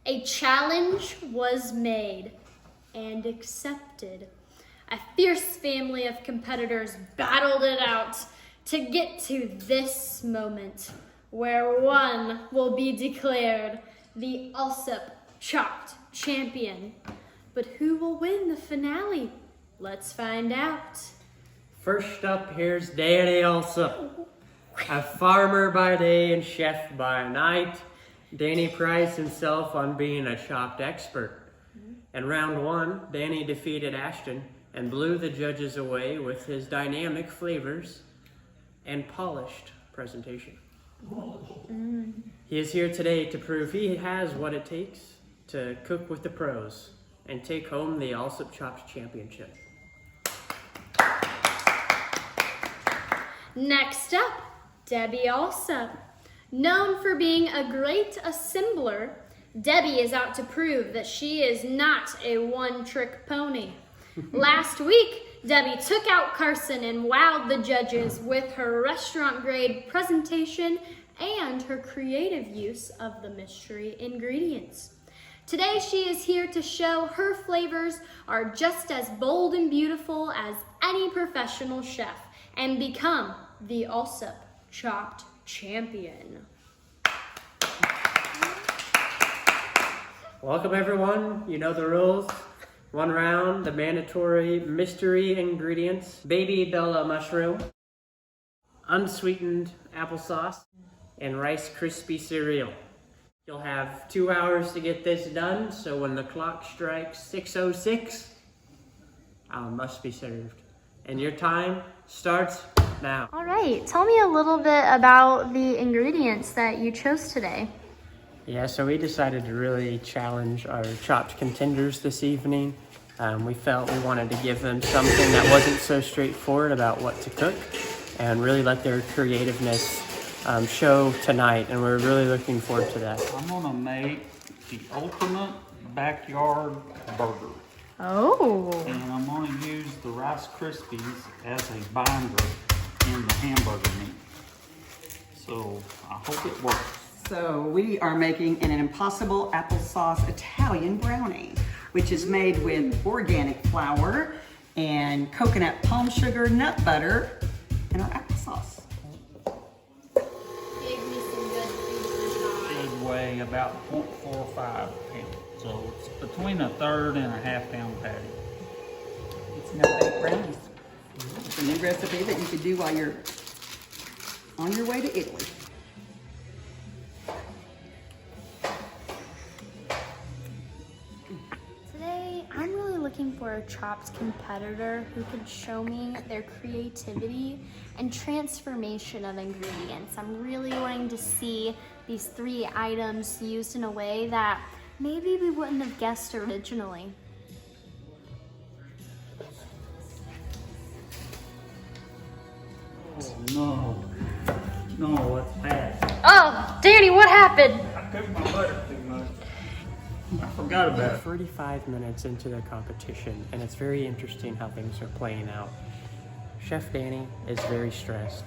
A challenge was made and accepted. A fierce family of competitors battled it out to get to this moment where one will be declared the Alsup Chopped Champion. But who will win the finale? Let's find out. First up, here's Danny Alsup. A farmer by day and chef by night, Danny prides himself on being a chopped expert. In round one, Danny defeated Ashton and blew the judges away with his dynamic flavors and polished presentation. He is here today to prove he has what it takes to cook with the pros and take home the Alsup Chopped Championship. Next up, Debbie Alsup. Known for being a great assembler, Debbie is out to prove that she is not a one-trick pony. Last week, Debbie took out Carson and wowed the judges with her restaurant-grade presentation and her creative use of the mystery ingredients. Today, she is here to show her flavors are just as bold and beautiful as any professional chef and become the Alsup Chopped Champion. Welcome everyone, you know the rules. One round, the mandatory mystery ingredients: baby Bella mushroom, unsweetened applesauce, and Rice Krispie cereal. You'll have 2 hours to get this done, so when the clock strikes 6:06, must be served. And your time starts now. All right, tell me a little bit about the ingredients that you chose today. Yeah, so we decided to really challenge our chopped contenders this evening. We felt we wanted to give them something that wasn't so straightforward about what to cook and really let their creativeness show tonight, and we're really looking forward to that. I'm gonna make the ultimate backyard burger. Oh. And I'm gonna use the Rice Krispies as a binder in the hamburger meat. So I hope it works. So we are making an impossible applesauce Italian brownie, which is made with organic flour and coconut palm sugar, nut butter, and our applesauce. Give me some good food. Should weigh about 0.45 pounds. So it's between a third and a half pound patty. It's no-bake brownies. It's a new recipe that you could do while you're on your way to Italy. Today, I'm really looking for a chopped competitor who can show me their creativity and transformation of ingredients. I'm really wanting to see these 3 items used in a way that maybe we wouldn't have guessed originally. Oh no, it's bad. Oh, Danny, what happened? I cooked my butter too much. I forgot about it. 45 minutes into the competition, and it's very interesting how things are playing out. Chef Danny is very stressed.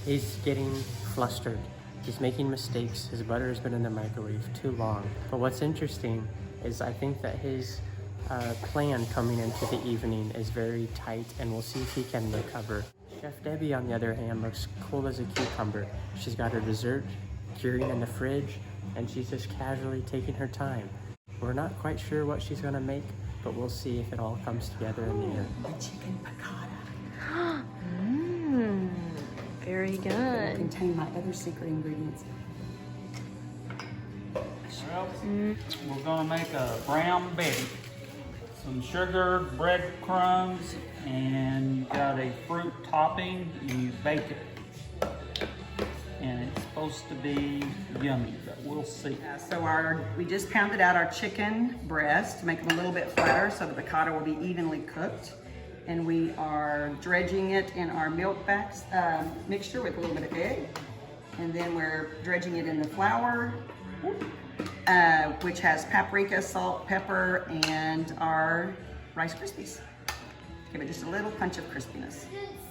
He's getting flustered. He's making mistakes. His butter has been in the microwave too long. But what's interesting is I think that his plan coming into the evening is very tight, and we'll see if he can recover. Chef Debbie, on the other hand, looks cool as a cucumber. She's got her dessert curing in the fridge, and she's just casually taking her time. We're not quite sure what she's gonna make, but we'll see if it all comes together in the end. The chicken piccata. Very It good. contain my other secret ingredients. Well, we're gonna make a brown Betty. Some sugar, breadcrumbs, and you got a fruit topping, and you bake it. And it's supposed to be yummy, but we'll see. So we just pounded out our chicken breast to make them a little bit flatter so the piccata will be evenly cooked. And we are dredging it in our milk mixture with a little bit of egg. And then we're dredging it in the flour, which has paprika, salt, pepper, and our Rice Krispies. Give it just a little punch of crispiness.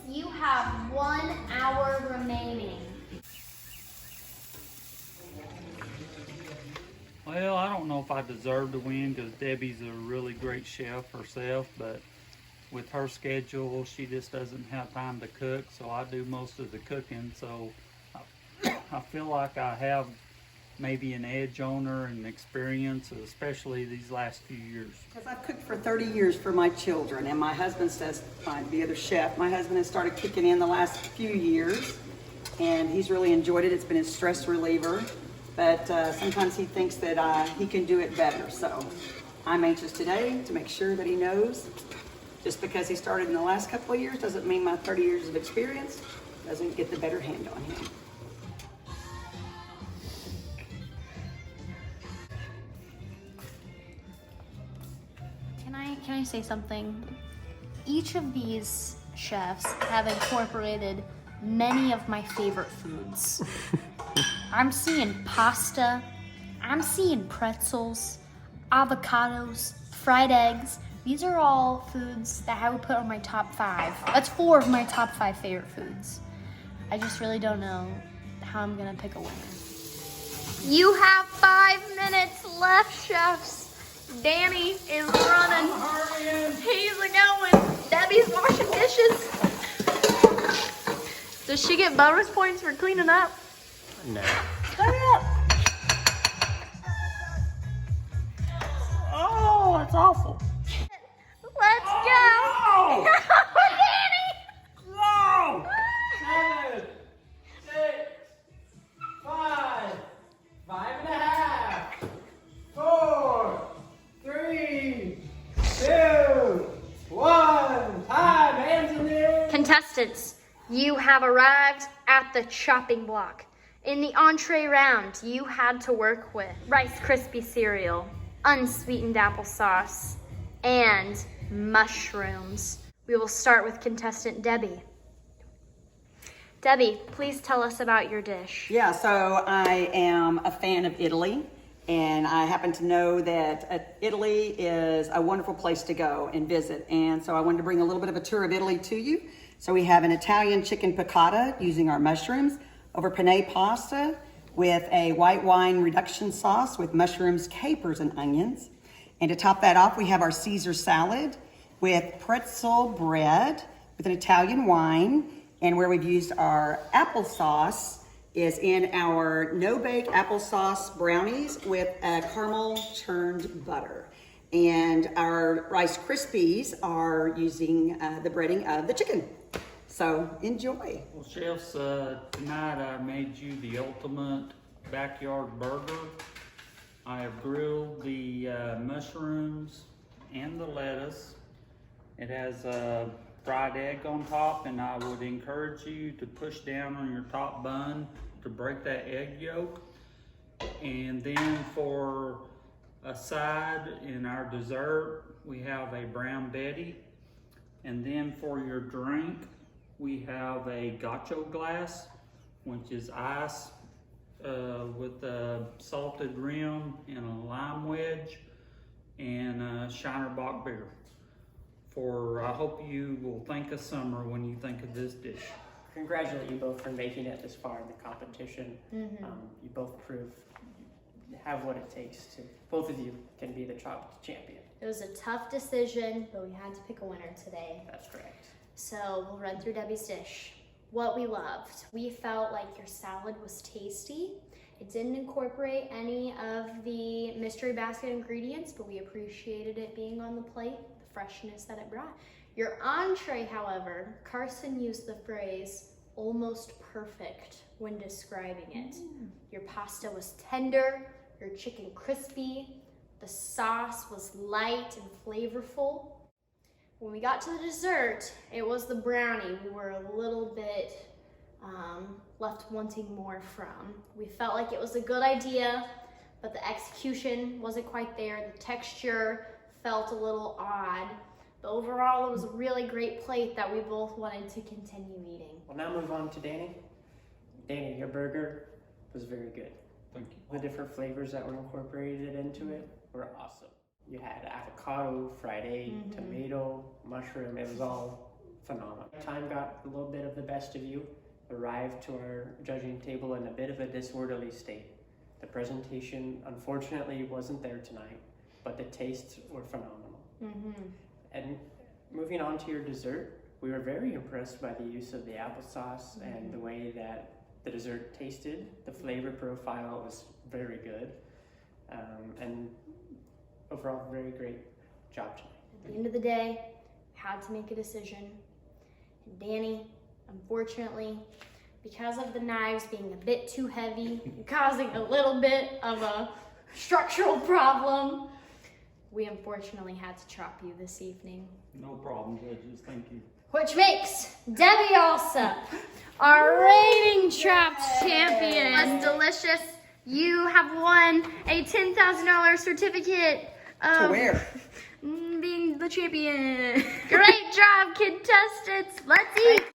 You have 1 hour remaining. Well, I don't know if I deserve to win because Debbie's a really great chef herself, but with her schedule, she just doesn't have time to cook, so I do most of the cooking. So I feel like I have maybe an edge on her and experience, especially these last few years. Because I've cooked for 30 years for my children, and my husband says, the other chef, my husband has started cooking in the last few years, and he's really enjoyed it. It's been his stress reliever, but sometimes he thinks that he can do it better. So I'm anxious today to make sure that he knows. Just because he started in the last couple of years doesn't mean my 30 years of experience doesn't get the better hand on him. Can I say something? Each of these chefs have incorporated many of my favorite foods. I'm seeing pasta, I'm seeing pretzels, avocados, fried eggs. These are all foods that I would put on my top 5. That's 4 of my top 5 favorite foods. I just really don't know how I'm gonna pick a winner. You have 5 minutes left, chefs. Danny is running. He's going. Debbie's washing dishes. Does she get bonus points for cleaning up? No. Hurry up. Oh, that's awful. Let's go. Danny. No! 7, 6, 5, 5.5, 4, 3, 2, 1. Time, hands in the air. Contestants, you have arrived at the chopping block. In the entree round, you had to work with Rice Krispie cereal, unsweetened applesauce, and mushrooms. We will start with contestant Debbie. Debbie, please tell us about your dish. Yeah, so I am a fan of Italy, and I happen to know that Italy is a wonderful place to go and visit. And so I wanted to bring a little bit of a tour of Italy to you. So we have an Italian chicken piccata using our mushrooms over penne pasta with a white wine reduction sauce with mushrooms, capers, and onions. And to top that off, we have our Caesar salad with pretzel bread with an Italian wine. And where we've used our applesauce is in our no-bake applesauce brownies with caramel churned butter. And our Rice Krispies are using the breading of the chicken. So enjoy. Well, chefs, tonight I made you the ultimate backyard burger. I have grilled the mushrooms and the lettuce. It has a fried egg on top, and I would encourage you to push down on your top bun to break that egg yolk. And then for a side in our dessert, we have a brown Betty. And then for your drink, we have a gotcho glass, which is ice with a salted rim and a lime wedge and a Shiner Bock beer. I hope you will think of summer when you think of this dish. Congratulate you both for making it this far in the competition. You both prove you have what it takes to, both of you can be the chopped champion. It was a tough decision, but we had to pick a winner today. That's correct. So we'll run through Debbie's dish. What we loved. We felt like your salad was tasty. It didn't incorporate any of the mystery basket ingredients, but we appreciated it being on the plate, the freshness that it brought. Your entree, however, Carson used the phrase almost perfect when describing it. Your pasta was tender, your chicken crispy, the sauce was light and flavorful. When we got to the dessert, it was the brownie we were a little bit left wanting more from. We felt like it was a good idea, but the execution wasn't quite there. The texture felt a little odd, but overall it was a really great plate that we both wanted to continue eating. We'll now move on to Danny. Danny, your burger was very good. Thank you. The different flavors that were incorporated into it were awesome. You had avocado, fried egg, tomato, mushroom. It was all phenomenal. Time got a little bit of the best of you. Arrived to our judging table in a bit of a disorderly state. The presentation, unfortunately, wasn't there tonight, but the tastes were phenomenal. And moving on to your dessert, we were very impressed by the use of the applesauce and the way that the dessert tasted. The flavor profile was very good. And overall, very great job tonight. At the end of the day, had to make a decision. And Danny, unfortunately, because of the knives being a bit too heavy, causing a little bit of a structural problem, we unfortunately had to chop you this evening. No problem, judges. Thank you. Which makes Debbie Alsup our reigning chopped champion. That's delicious. You have won a $10,000 certificate To where? being the champion. Great job, contestants. Let's eat.